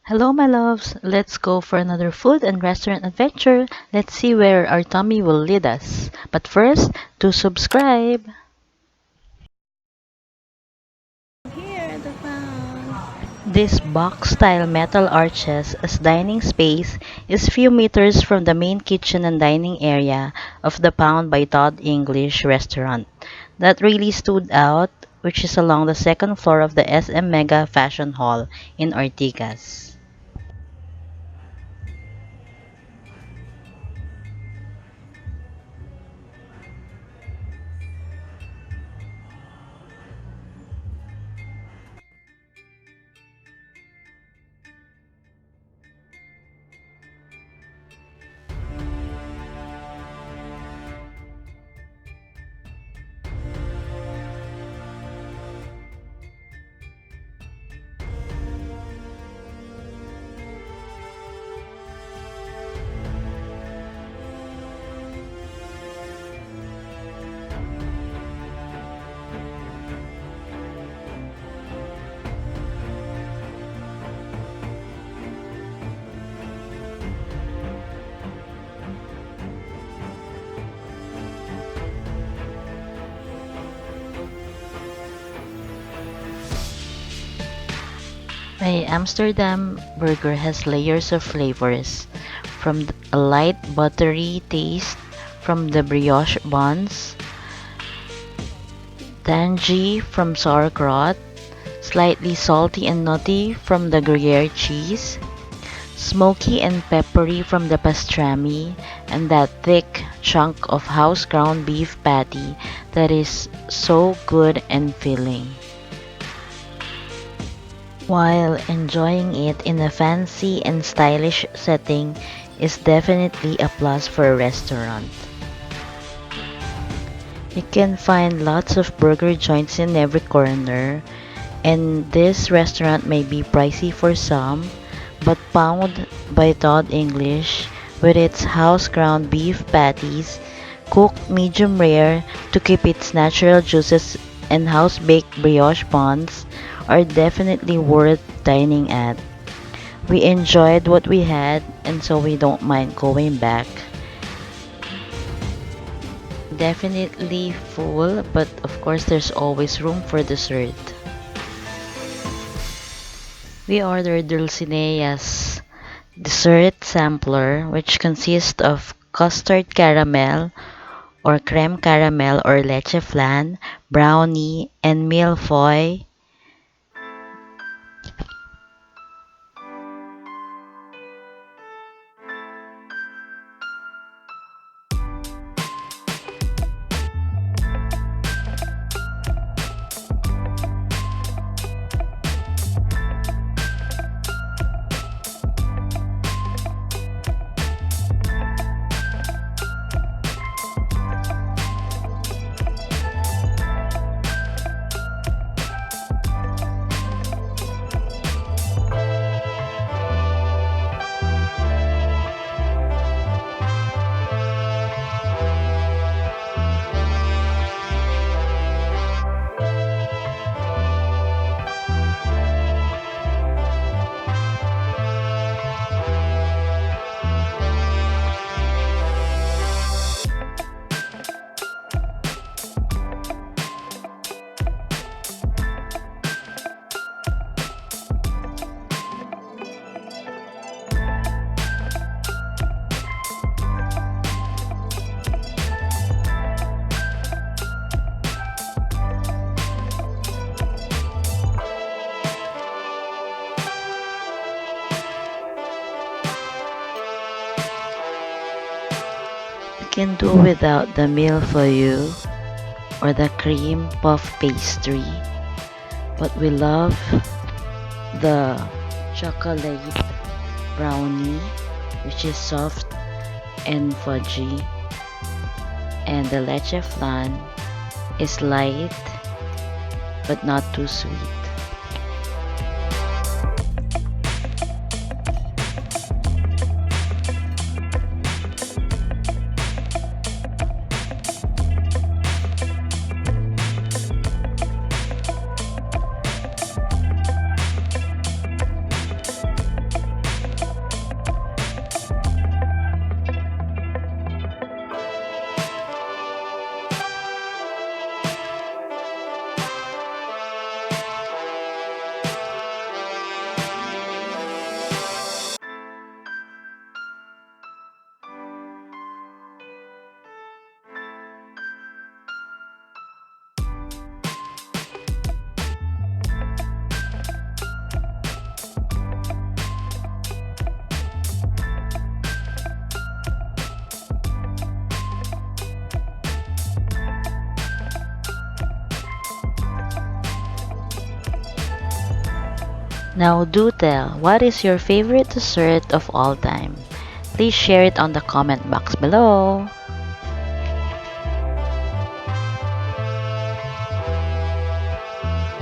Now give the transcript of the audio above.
Hello, my loves. Let's go for another food and restaurant adventure. Let's see where our tummy will lead us. But first, to subscribe. This box-style metal arches as dining space is few meters from the main kitchen and dining area of the Pound by Todd English restaurant. That really stood out, which is along the second floor of the SM Mega Fashion Hall in Ortigas. My Amsterdam burger has layers of flavors, from a light buttery taste from the brioche buns, tangy from sauerkraut, slightly salty and nutty from the Gruyere cheese, smoky and peppery from the pastrami, and that thick chunk of house ground beef patty that is so good and filling. While enjoying it in a fancy and stylish setting is definitely a plus for a restaurant. You can find lots of burger joints in every corner, and this restaurant may be pricey for some, but Pound by Todd English, with its house ground beef patties, cooked medium rare to keep its natural juices, and house baked brioche buns, are definitely worth dining at. We enjoyed what we had, and so we don't mind going back. Definitely full, but of course, there's always room for dessert. We ordered Dulcinea's dessert sampler, which consists of custard caramel or creme caramel or leche flan, brownie, and millefeuille. We can do without the millefeuille or the cream puff pastry, but we love the chocolate brownie, which is soft and fudgy, and the leche flan is light but not too sweet. Now do tell, what is your favorite dessert of all time? Please share it on the comment box below.